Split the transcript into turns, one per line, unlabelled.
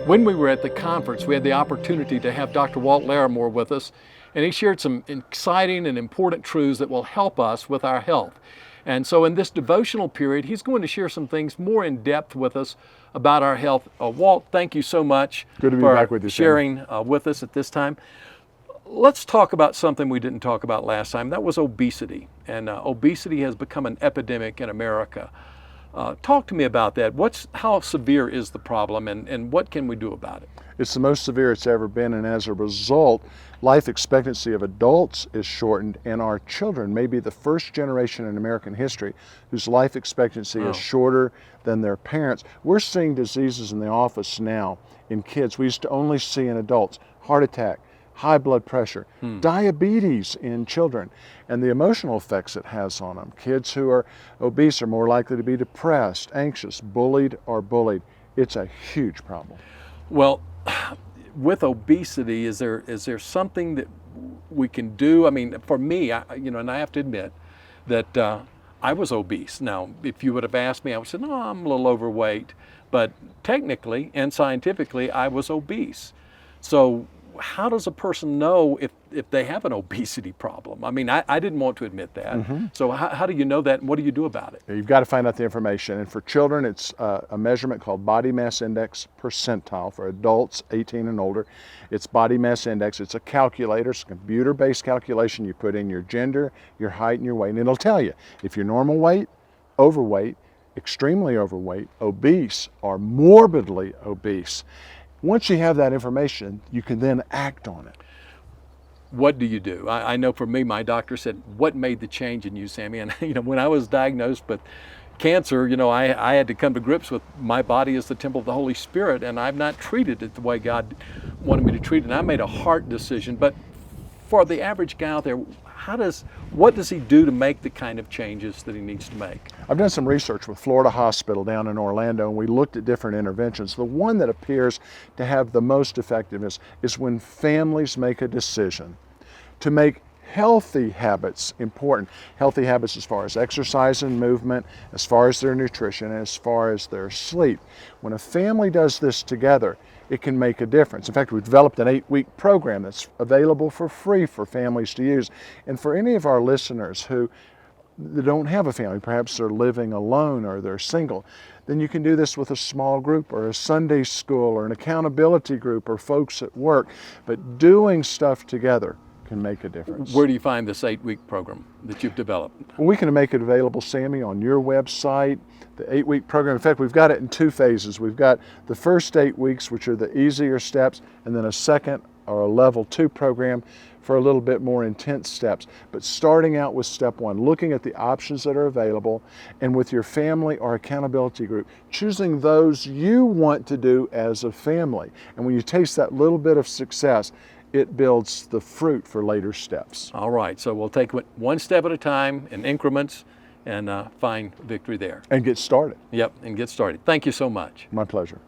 When we were at the conference, we had the opportunity to have Dr. Walt Larimore with us, and he shared some exciting and important truths that will help us with our health. And so in this devotional period, he's going to share some things more in depth with us about our health. Walt, thank you so much
Good to be
for
back with you,
sharing with us at this time. Let's talk about something we didn't talk about last time. That was obesity. And obesity has become an epidemic in America. Talk to me about that. How severe is the problem, and what can we do about it?
It's the most severe it's ever been, and as a result, life expectancy of adults is shortened, and our children may be the first generation in American history whose life expectancy is shorter than their parents. We're seeing diseases in the office now in kids we used to only see in adults: heart attack, high blood pressure, diabetes in children, and the emotional effects it has on them. Kids who are obese are more likely to be depressed, anxious, bullied, or bullied. It's a huge problem.
Well, with obesity, is there something that we can do? I mean, for me, and I have to admit that I was obese. Now, if you would have asked me, I would say, no, I'm a little overweight. But technically and scientifically, I was obese. So how does a person know if they have an obesity problem? I mean, I didn't want to admit that. So how do you know that, and what do you do about it?
You've got to find out the information. And for children, it's a measurement called body mass index percentile. For adults 18 and older, it's body mass index. It's a calculator. It's a computer-based calculation. You put in your gender, your height, and your weight, and it'll tell you if you're normal weight, overweight, extremely overweight, obese, or morbidly obese. Once you have that information, you can then act on it.
What do you do? I know for me, my doctor said, what made the change in you, Sammy? And when I was diagnosed with cancer, I had to come to grips with my body as the temple of the Holy Spirit, and I've not treated it the way God wanted me to treat it. And I made a heart decision. But for the average guy out there, what does he do to make the kind of changes that he needs to make?
I've done some research with Florida Hospital down in Orlando, and we looked at different interventions. The one that appears to have the most effectiveness is when families make a decision to make healthy habits important. Healthy habits as far as exercise and movement, as far as their nutrition, and as far as their sleep. When a family does this together, it can make a difference. In fact, we've developed an 8-week program that's available for free for families to use. And for any of our listeners who don't have a family, perhaps they're living alone or they're single, then you can do this with a small group or a Sunday school or an accountability group or folks at work. But doing stuff together can make a difference.
Where do you find this 8-week program that you've developed?
Well, we can make it available, Sammy, on your website, the 8-week program. In fact, we've got it in 2 phases. We've got the first 8 weeks, which are the easier steps, and then a second or a level 2 program for a little bit more intense steps. But starting out with step 1, looking at the options that are available, and with your family or accountability group, choosing those you want to do as a family. And when you taste that little bit of success, it builds the fruit for later steps.
All right, so we'll take it one step at a time in increments and find victory there.
And get started.
Yep, and get started. Thank you so much.
My pleasure.